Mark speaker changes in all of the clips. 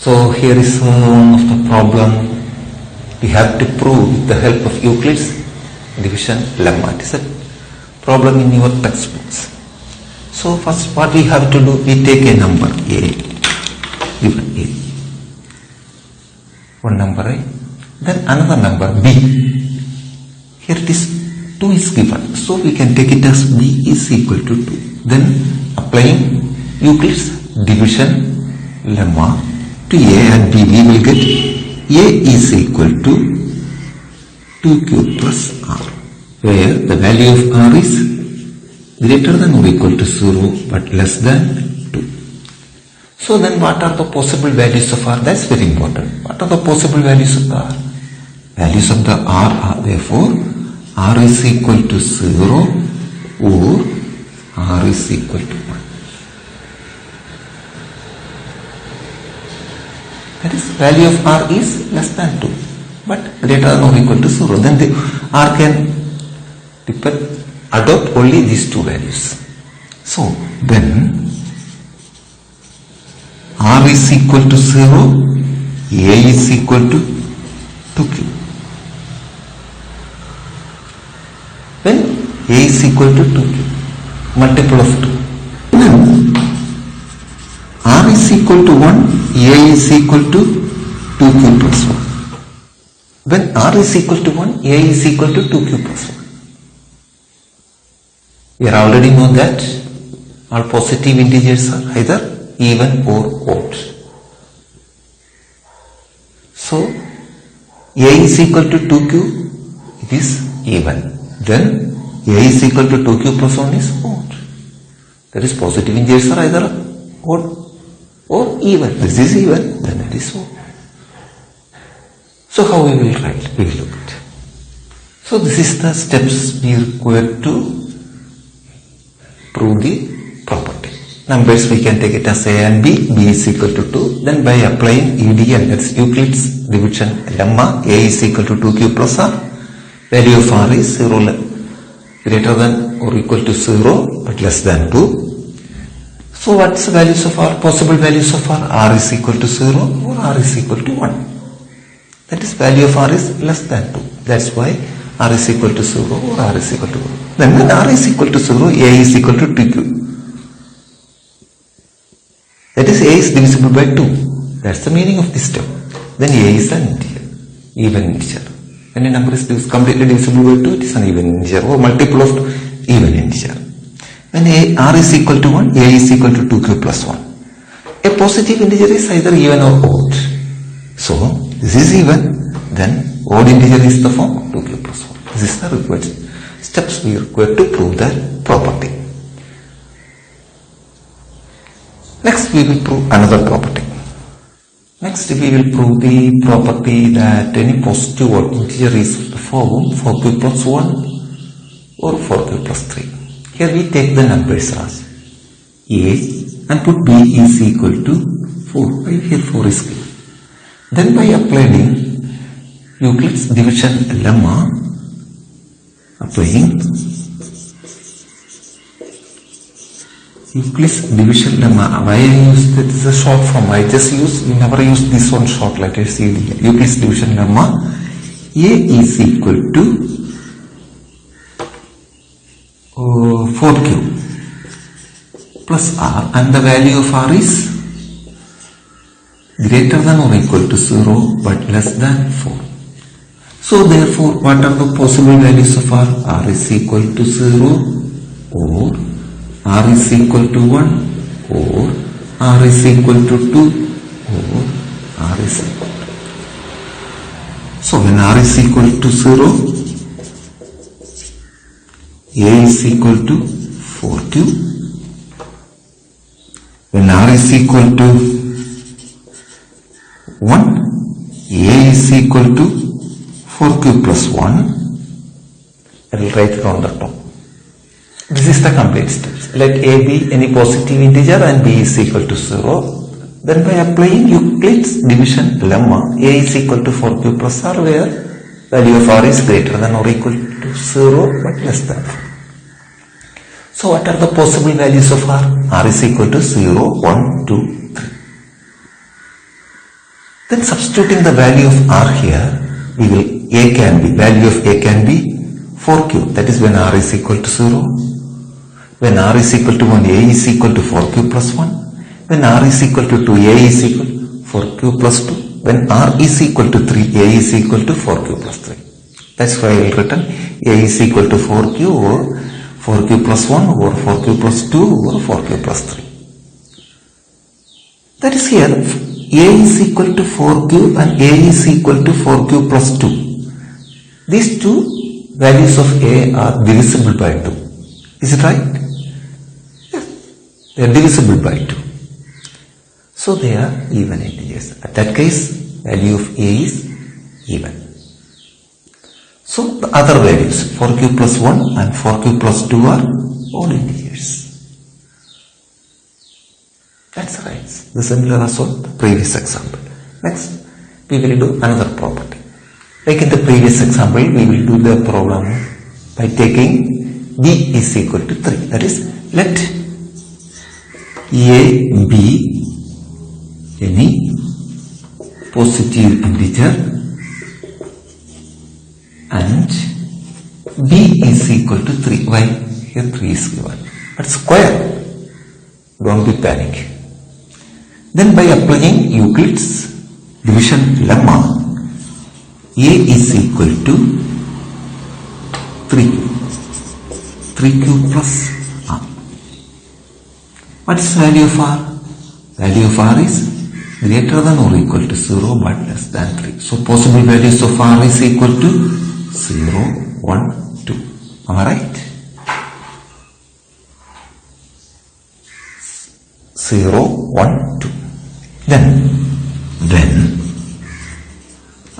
Speaker 1: So here is one of the problem we have to prove with the help of Euclid's division lemma. It is a problem in your textbooks. So first what we have to do, we take a number a, given a, one number a, then another number b. Here it is 2 is given, so we can take it as b is equal to 2. Then applying Euclid's division lemma to a and b, we will get a is equal to 2q plus r, where the value of r is greater than or equal to 0 but less than 2. So then what are the possible values of r? That's very important. What are the possible values of r? Values of the r are therefore r is equal to 0 or r is equal to 1. That is, value of r is less than 2 but greater than or equal to 0. Then the r can adopt only these two values. So then r is equal to 0, a is equal to 2q. When a is equal to 2q, multiple of 2. Then r is equal to 1, a is equal to 2q plus 1. When r is equal to 1, a is equal to 2q plus 1. We already know that all positive integers are either even or odd. So a is equal to 2q, it is even. Then a is equal to 2q plus 1 is odd. That is, positive integers are either odd or even. This is even, then it is odd. So how we will write? We will look at it. So this is the steps we require to prove the property. Numbers we can take it as a and b. B is equal to 2. Then by applying EDL, that's Euclid's division lemma, a is equal to 2q plus r. Value of r is 0 greater than or equal to 0 but less than 2. So what's the values of r? Possible values of r? R is equal to 0 or r is equal to 1. That is, value of r is less than 2. That's why r is equal to 0 or r is equal to 1. Then when r is equal to 0, a is equal to 2q. That is, a is divisible by 2. That's the meaning of this step. Then a is an integer, even integer. When a number is completely divisible by 2, it is an even integer or multiple of even integer. When r is equal to 1, a is equal to 2q plus 1. A positive integer is either even or odd. So this is even, then odd integer is the form of 2q plus 1. This is the required steps we require to prove that property. Next we will prove another property. Next we will prove the property that any positive odd integer is of the form 4q plus 1 or 4q plus 3. Here we take the numbers as a and put b is equal to 4. By here 4 is given. Then by applying Euclid's division lemma, applying Euclid's division lemma, why I use that is a short form. I just use, we never use this one short letter CD. Euclid's division lemma, a is equal to 4q plus r, and the value of r is greater than or equal to 0 but less than 4. So therefore, what are the possible values of r? R is equal to 0 or r is equal to 1 or r is equal to 2 or r is equal to. So when r is equal to 0, a is equal to 4q. When r is equal to 1, a is equal to 4q plus 1. I will write it on the top. This is the complete steps. Let a be any positive integer and b is equal to 0. Then by applying Euclid's division lemma, a is equal to 4q plus r, where value of r is greater than or equal to 0 but less than 4. So what are the possible values of r? R is equal to 0, 1, 2, 3. Then substituting the value of r here, value of a can be 4q. That is when r is equal to 0. When r is equal to 1, a is equal to 4q plus 1. When r is equal to 2, a is equal to 4q plus 2. When r is equal to 3, a is equal to 4q plus 3. That's why I will written a is equal to 4q or 4q plus 1 or 4q plus 2 or 4q plus 3. That is here a is equal to 4q and a is equal to 4q plus 2. These two values of a are divisible by 2. Is it right? Yes. They are divisible by 2. So they are even integers. At that case, value of a is even. So the other values 4q plus 1 and 4q plus 2 are all integers. That's right. The similar as on the previous example. Next, we will do another property. Like in the previous example, we will do the problem by taking b is equal to 3. That is, let a be any positive integer and b is equal to 3. Why? Here 3 is given. But square. Don't be panic. Then by applying Euclid's division lemma, a is equal to 3q plus r. What is the value of r? Value of r is greater than or equal to 0 but less than 3. So possible values of r is equal to 0, 1, 2. Am I right? 0, 1, 2. Then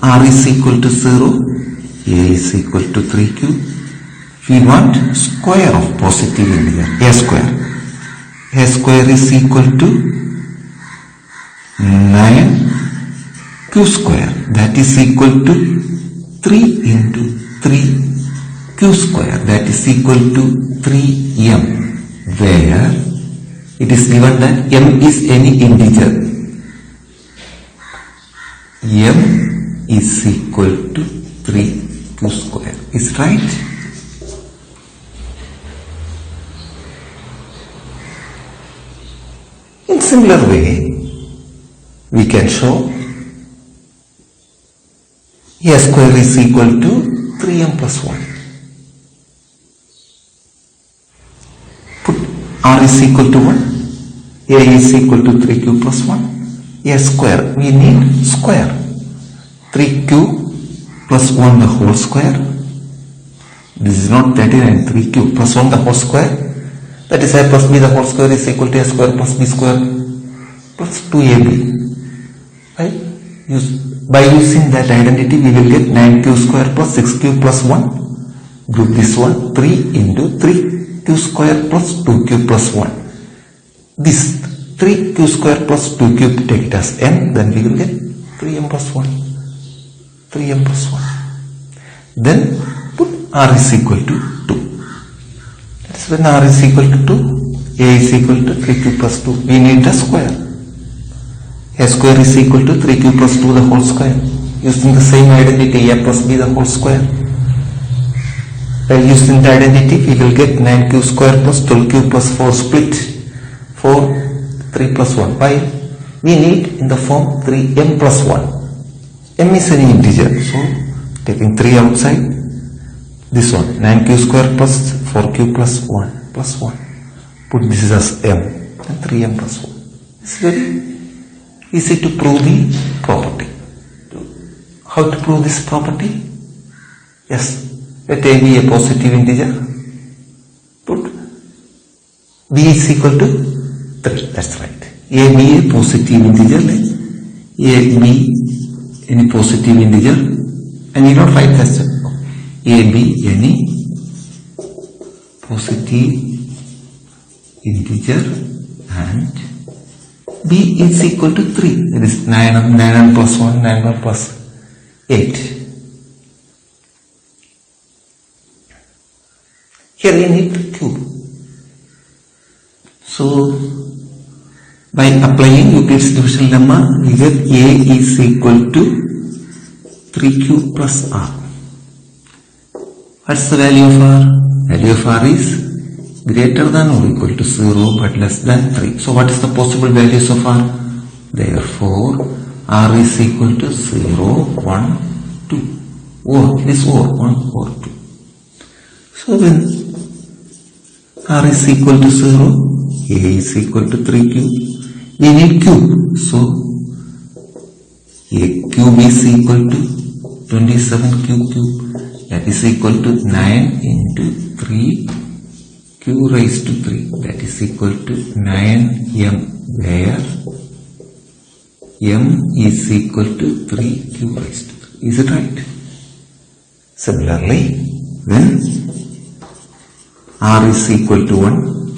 Speaker 1: r is equal to 0, a is equal to 3q. We want square of positive integer, a square. A square is equal to 9q square. That is equal to 3 into 3q square. That is equal to 3m. Where it is given that m is any integer. M is equal to 3q square. Is right? In similar way, we can show a square is equal to 3m plus 1. Put r is equal to 1, a is equal to 3q plus 1, a square. We need square. 3q plus 1 the whole square. This is not 39. 3q plus 1 the whole square. That is a plus b the whole square is equal to a square plus b square plus 2ab. Right? By using that identity, we will get 9q square plus 6q plus 1. Group this one, 3 into 3q square plus 2q plus 1. This 3q square plus 2q, take it as m, then we will get 3m plus 1. 3m plus 1. Then put r is equal to 2. That is when r is equal to 2, a is equal to 3q plus 2. We need the square. A square is equal to 3q plus 2 the whole square. Using the same identity, a plus b the whole square. By using the identity, we will get 9q square plus 12q plus 4 split 4, 3 plus 1. Why? We need in the form 3m plus 1. M is any integer, so taking 3 outside, this one 9q square plus 4q plus 1 plus 1. Put this as m and 3m plus 1. It's very easy to prove the property. How to prove this property? Yes, let a be a positive integer. Put b is equal to 3. That's right. A be a positive integer, like a be any positive integer, and you don't write that. A be any positive integer and b is equal to 3. That is 9 plus 1, 9 plus 8. Here we need to cube. So By applying Euclid's division lemma, we get A is equal to 3Q plus R. What's the value of R? Value of R is greater than or equal to 0 but less than 3. So what is the possible values of R? Therefore, R is equal to 0, 1, 2. Or this or 1 or 2. So when R is equal to 0, A is equal to 3Q. We need cube. So A cube is equal to 27 cube. That is equal to 9 into 3 q raised to 3. That is equal to 9m, where m is equal to 3q raised to 3. Is it right? Similarly, when R is equal to 1,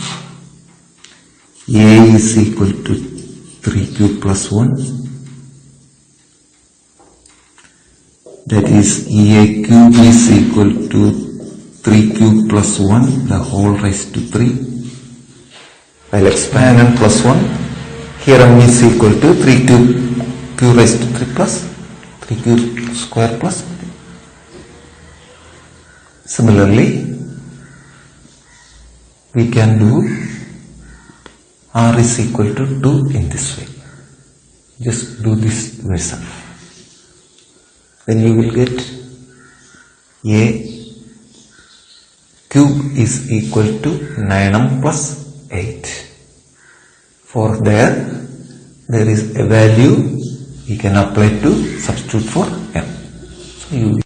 Speaker 1: A is equal to 3q plus 1, that is A cube is equal to 3q plus 1, the whole raised to 3. I'll expand and plus 1. Here m is equal to 3q raised to 3 plus 3q square plus 3. Similarly, we can do R is equal to 2 in this way. Just do this yourself. Then you will get A cube is equal to 9m plus 8. For there is a value we can apply to substitute for m. So you